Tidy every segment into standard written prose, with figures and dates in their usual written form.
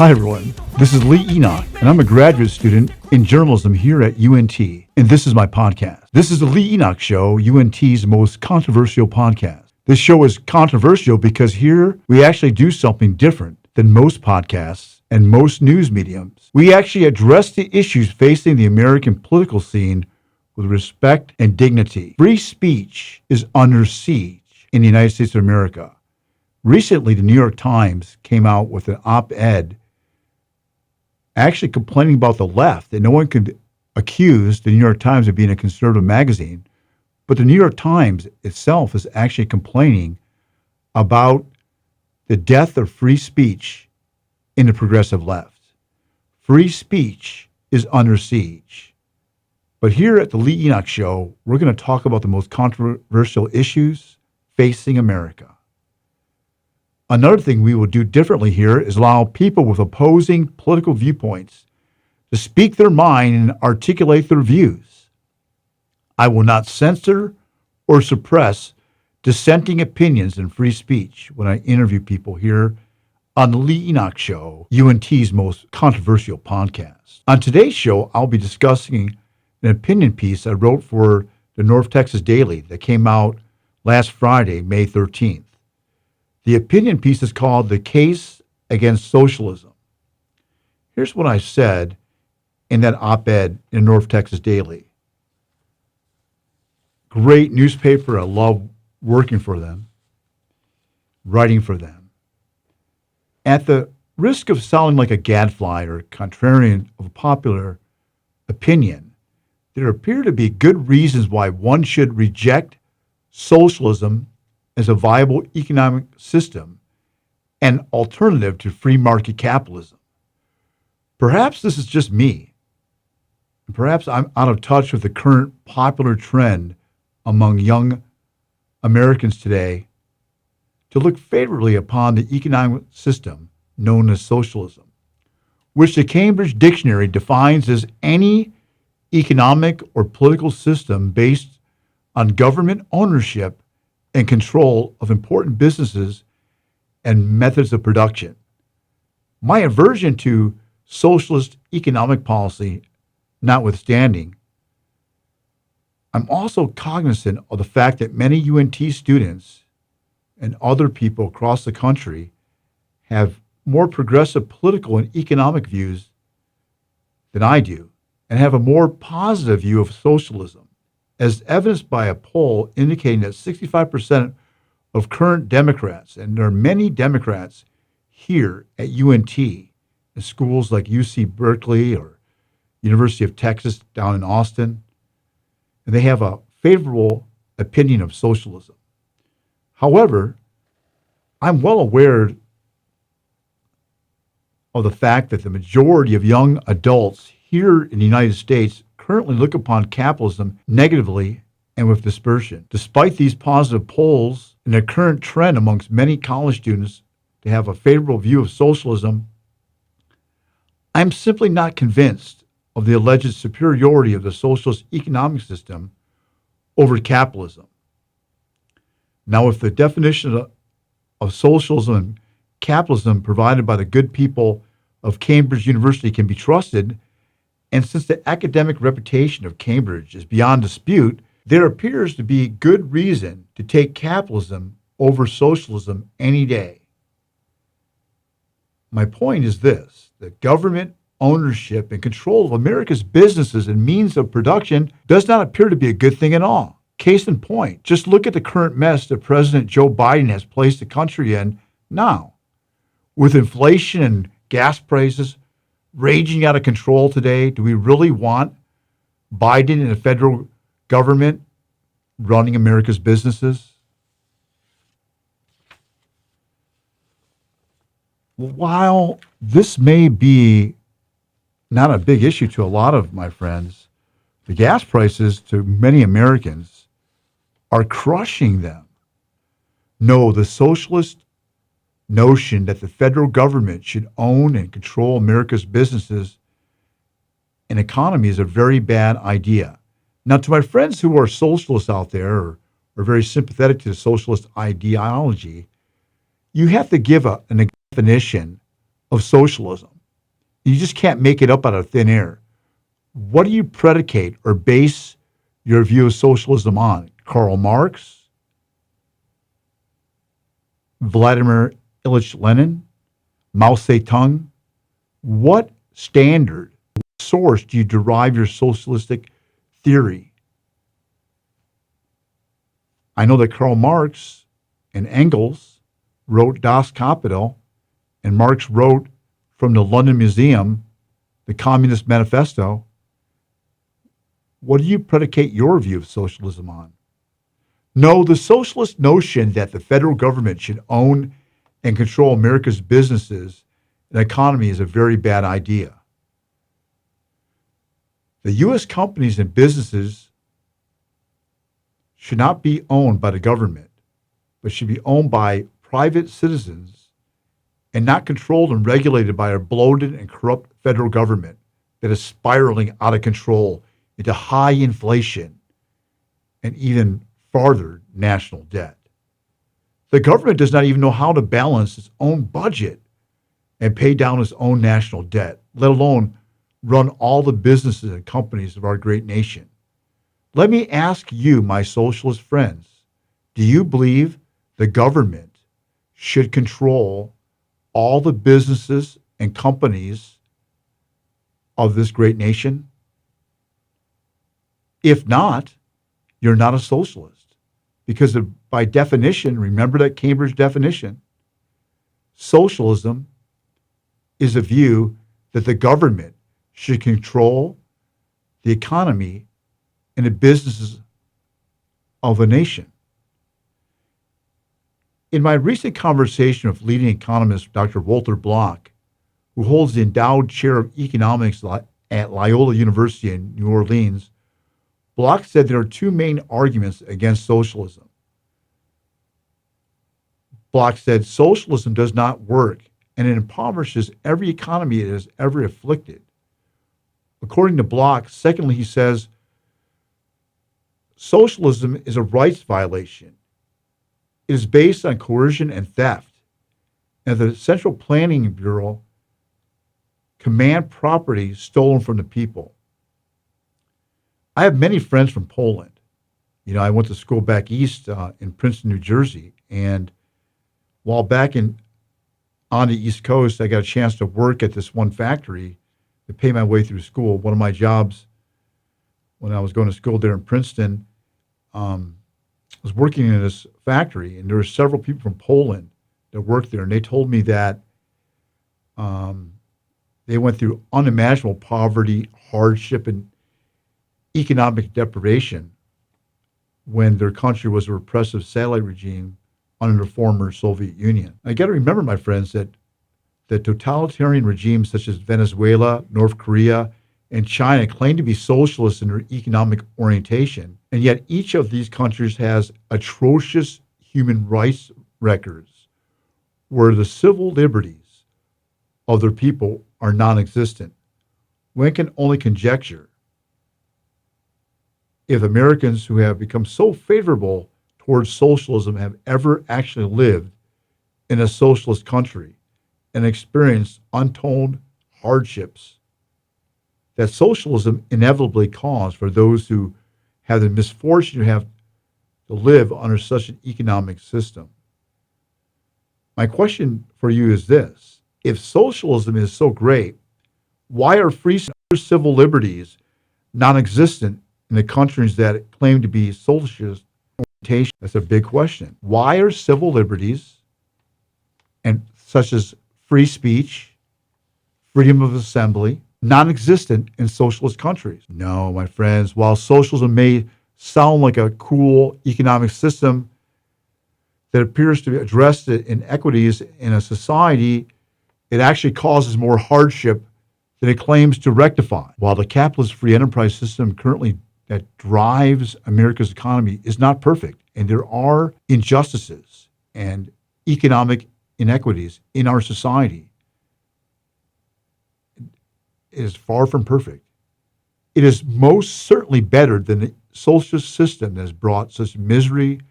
Hi everyone, this is Lee Enoch, and I'm a graduate student in journalism here at UNT, and this is my podcast. This is the Lee Enoch Show, UNT's most controversial podcast. This show is controversial because here we actually do something different than most podcasts and most news mediums. We actually address the issues facing the American political scene with respect and dignity. Free speech is under siege in the United States of America. Recently, the New York Times came out with an op-ed actually complaining about the left, that no one could accuse the New York Times of being a conservative magazine, but the New York Times itself is actually complaining about the death of free speech in the progressive left. Free speech is under siege. But here at the Lee Enoch Show, we're going to talk about the most controversial issues facing America. Another thing we will do differently here is allow people with opposing political viewpoints to speak their mind and articulate their views. I will not censor or suppress dissenting opinions and free speech when I interview people here on the Lee Enoch Show, UNT's most controversial podcast. On today's show, I'll be discussing an opinion piece I wrote for the North Texas Daily that came out last Friday, May 13th. The opinion piece is called The Case Against Socialism. Here's what I said in that op-ed in North Texas Daily. Great newspaper. I love working for them, writing for them. At the risk of sounding like a gadfly or contrarian of popular opinion, there appear to be good reasons why one should reject socialism as a viable economic system and alternative to free market capitalism. Perhaps this is just me. Perhaps I'm out of touch with the current popular trend among young Americans today to look favorably upon the economic system known as socialism, which the Cambridge Dictionary defines as any economic or political system based on government ownership and control of important businesses and methods of production. My aversion to socialist economic policy notwithstanding, I'm also cognizant of the fact that many UNT students and other people across the country have more progressive political and economic views than I do, and have a more positive view of socialism, as evidenced by a poll indicating that 65% of current Democrats, and there are many Democrats here at UNT, in schools like UC Berkeley or University of Texas down in Austin, and they have a favorable opinion of socialism. However, I'm well aware of the fact that the majority of young adults here in the United States currently look upon capitalism negatively and with dispersion. Despite these positive polls and the current trend amongst many college students to have a favorable view of socialism, I'm simply not convinced of the alleged superiority of the socialist economic system over capitalism. Now, if the definition of socialism and capitalism provided by the good people of Cambridge University can be trusted, and since the academic reputation of Cambridge is beyond dispute, there appears to be good reason to take capitalism over socialism any day. My point is this: that government ownership and control of America's businesses and means of production does not appear to be a good thing at all. Case in point, just look at the current mess that President Joe Biden has placed the country in now. With inflation and gas prices raging out of control today, do we really want Biden and the federal government running America's businesses? While this may be not a big issue to a lot of my friends, the gas prices to many Americans are crushing them. No, the socialist notion that the federal government should own and control America's businesses and economy is a very bad idea. Now, to my friends who are socialists out there or are very sympathetic to the socialist ideology, you have to give a definition of socialism. You just can't make it up out of thin air. What do you predicate or base your view of socialism on? Karl Marx, Vladimir Ilyich Lenin, Mao Zedong? What standard, source do you derive your socialistic theory? I know that Karl Marx and Engels wrote Das Kapital, and Marx wrote from the London Museum the Communist Manifesto. What do you predicate your view of socialism on? No, the socialist notion that the federal government should own and control America's businesses and economy is a very bad idea. The U.S. companies and businesses should not be owned by the government, but should be owned by private citizens and not controlled and regulated by a bloated and corrupt federal government that is spiraling out of control into high inflation and even farther national debt. The government does not even know how to balance its own budget and pay down its own national debt, let alone run all the businesses and companies of our great nation. Let me ask you, my socialist friends, do you believe the government should control all the businesses and companies of this great nation? If not, you're not a socialist. Because by definition, remember that Cambridge definition, socialism is a view that the government should control the economy and the businesses of a nation. In my recent conversation with leading economist Dr. Walter Block, who holds the endowed chair of economics at Loyola University in New Orleans, Block said there are two main arguments against socialism. Block said socialism does not work and it impoverishes every economy it has ever afflicted. According to Block, secondly, he says, socialism is a rights violation. It is based on coercion and theft. And the Central Planning Bureau command property stolen from the people. I have many friends from Poland. You know, I went to school back east in Princeton, New Jersey. And while back on the East Coast, I got a chance to work at this one factory to pay my way through school. One of my jobs when I was going to school there in Princeton, was working in this factory, and there were several people from Poland that worked there, and they told me that they went through unimaginable poverty, hardship, and economic deprivation when their country was a repressive satellite regime under the former Soviet Union. I got to remember, my friends, that totalitarian regimes such as Venezuela, North Korea, and China claim to be socialist in their economic orientation, and yet each of these countries has atrocious human rights records where the civil liberties of their people are non-existent. One can only conjecture if Americans who have become so favorable towards socialism have ever actually lived in a socialist country and experienced untold hardships that socialism inevitably caused for those who have the misfortune to have to live under such an economic system. My question for you is this: if socialism is so great, why are free civil liberties non-existent in the countries that claim to be socialist orientation? That's a big question. Why are civil liberties, and such as free speech, freedom of assembly, non-existent in socialist countries? No, my friends, while socialism may sound like a cool economic system that appears to address the inequities in a society, it actually causes more hardship than it claims to rectify. While the capitalist free enterprise system currently that drives America's economy is not perfect, and there are injustices and economic inequities in our society, it is far from perfect. It is most certainly better than the socialist system that has brought such misery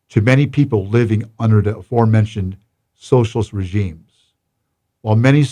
to many people living under the aforementioned socialist regimes. While many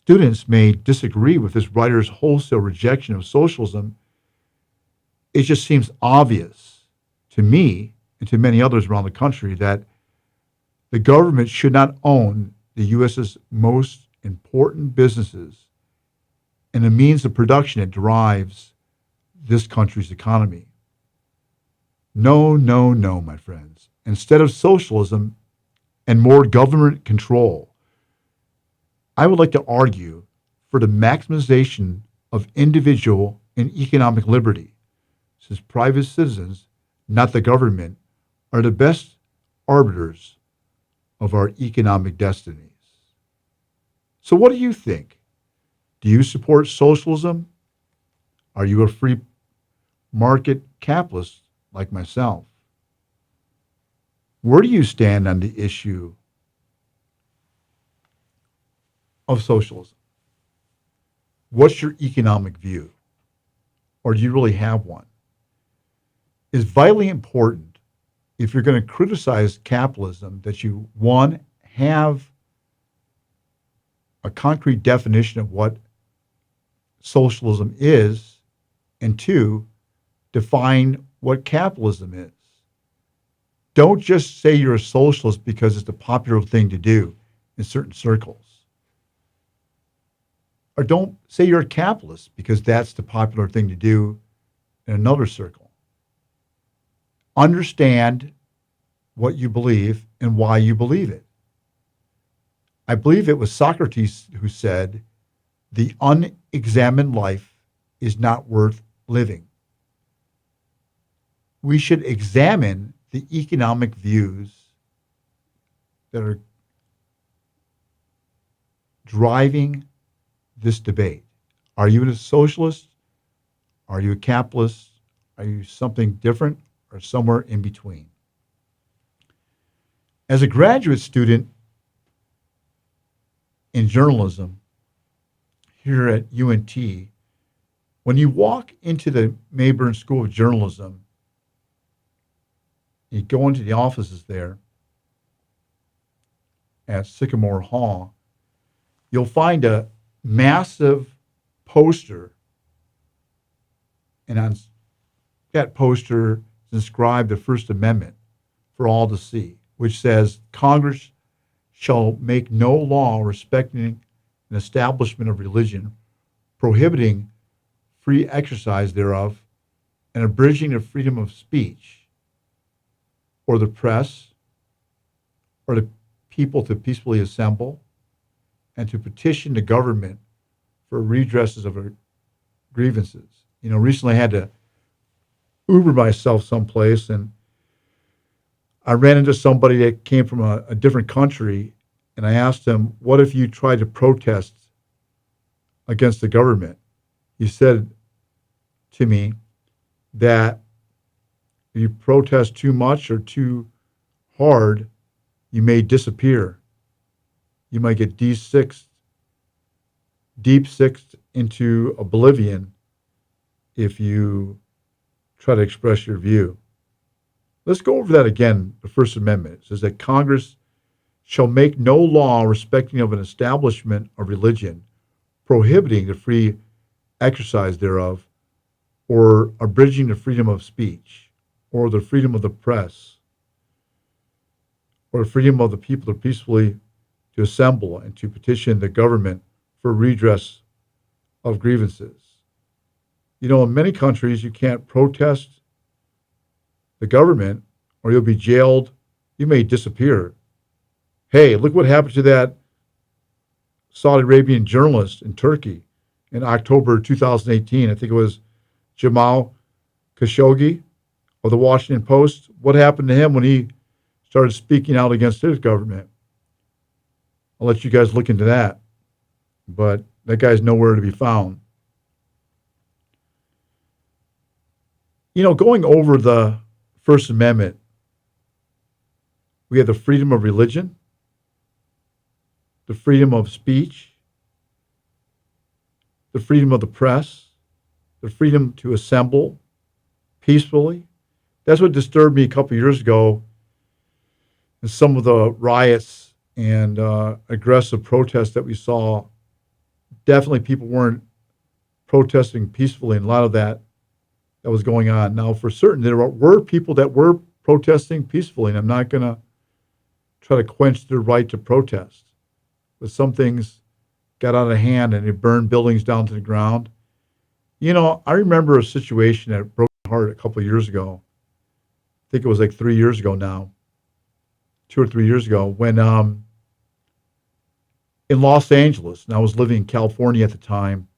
students may disagree with this writer's wholesale rejection of socialism, it just seems obvious to me and to many others around the country that the government should not own the U.S.'s most important businesses and the means of production that drives this country's economy. No, no, no, my friends. Instead of socialism and more government control, I would like to argue for the maximization of individual and economic liberty, since private citizens, not the government, are the best arbiters of our economic destinies. So, what do you think? Do you support socialism? Are you a free market capitalist like myself? Where do you stand on the issue of socialism? What's your economic view? Or do you really have one? It's vitally important if you're going to criticize capitalism that you, one, have a concrete definition of what socialism is, and two, define what capitalism is. Don't just say you're a socialist because it's the popular thing to do in certain circles. Or don't say you're a capitalist because that's the popular thing to do in another circle. Understand what you believe and why you believe it. I believe it was Socrates who said, "The unexamined life is not worth living." We should examine the economic views that are driving this debate. Are you a socialist? Are you a capitalist? Are you something different or somewhere in between? As a graduate student in journalism here at UNT, when you walk into the Mayburn School of Journalism, you go into the offices there at Sycamore Hall, you'll find a massive poster, and on that poster is inscribed the First Amendment for all to see, which says Congress shall make no law respecting an establishment of religion, prohibiting free exercise thereof, and abridging the freedom of speech, or the press, or the people to peacefully assemble, and to petition the government for redresses of our grievances. You know, recently I had to Uber myself someplace, and I ran into somebody that came from a different country, and I asked him, "What if you tried to protest against the government?" He said to me that if you protest too much or too hard, you may disappear. You might get deep sixed into oblivion if you try to express your view. Let's go over that again. The First Amendment says that Congress shall make no law respecting of an establishment of religion, prohibiting the free exercise thereof, or abridging the freedom of speech, or the freedom of the press, or the freedom of the people to peacefully to assemble and to petition the government for redress of grievances. You know, in many countries, you can't protest the government or you'll be jailed. You may disappear. Hey, look what happened to that Saudi Arabian journalist in Turkey in October 2018. I think it was Jamal Khashoggi of the Washington Post. What happened to him when he started speaking out against his government? I'll let you guys look into that. But that guy's nowhere to be found. You know, going over the First Amendment, we have the freedom of religion, the freedom of speech, the freedom of the press, the freedom to assemble peacefully. That's what disturbed me a couple of years ago in some of the riots and aggressive protests that we saw definitely people weren't protesting peacefully, and a lot of that was going on. Now, for certain, there were people that were protesting peacefully, and I'm not going to try to quench their right to protest. But some things got out of hand, and it burned buildings down to the ground. I remember a situation that broke my heart a couple of years ago. I think it was like 3 years ago now, 2 or 3 years ago, when in Los Angeles, and I was living in California at the time,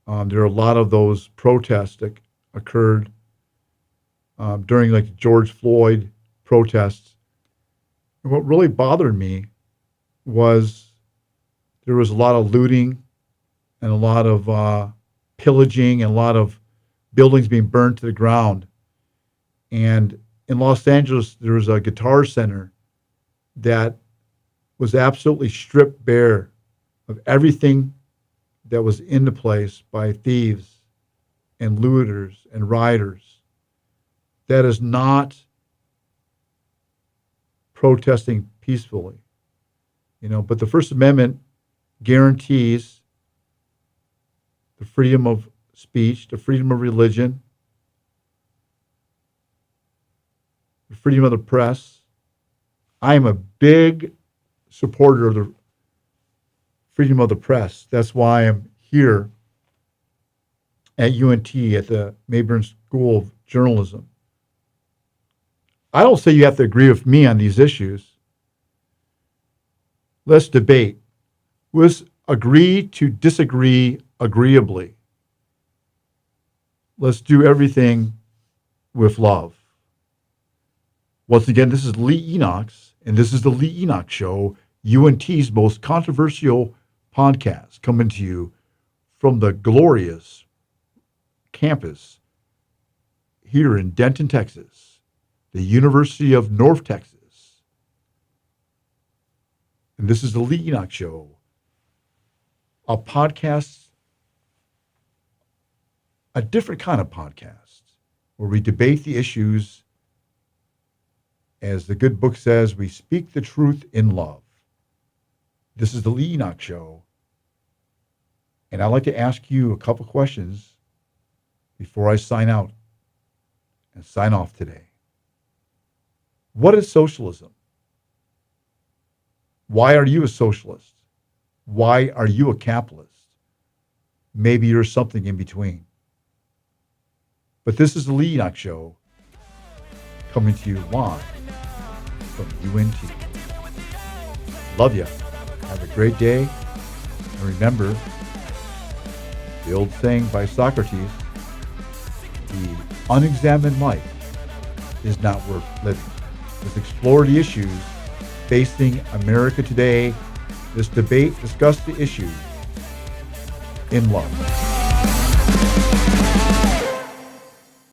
there were a lot of those protests that occurred during like the George Floyd protests. And what really bothered me was there was a lot of looting and a lot of pillaging and a lot of buildings being burned to the ground. And in Los Angeles, there was a Guitar Center that was absolutely stripped bare of everything that was in the place by thieves and looters and rioters. That is not protesting peacefully, but the First Amendment guarantees the freedom of speech, the freedom of religion, the freedom of the press. I am a big supporter of the freedom of the press. That's why I'm here at UNT at the Mayburn School of Journalism. I don't say you have to agree with me on these issues. Let's debate. Let's agree to disagree agreeably. Let's do everything with love. Once again, this is Lee Enochs, and this is the Lee Enochs Show, UNT's most controversial podcast, coming to you from the glorious campus here in Denton, Texas, the University of North Texas. And this is the Lee Enochs Show, a podcast, a different kind of podcast, where we debate the issues. As the good book says, we speak the truth in love. This is the Lee Enochs Show. And I'd like to ask you a couple questions before I sign out and sign off today. What is socialism? Why are you a socialist? Why are you a capitalist? Maybe you're something in between. But this is the Lee Enochs Show, coming to you live from UNT. Love you. Have a great day. And remember the old saying by Socrates, the unexamined life is not worth living. Let's explore the issues facing America today. Let's debate, discuss the issues in love.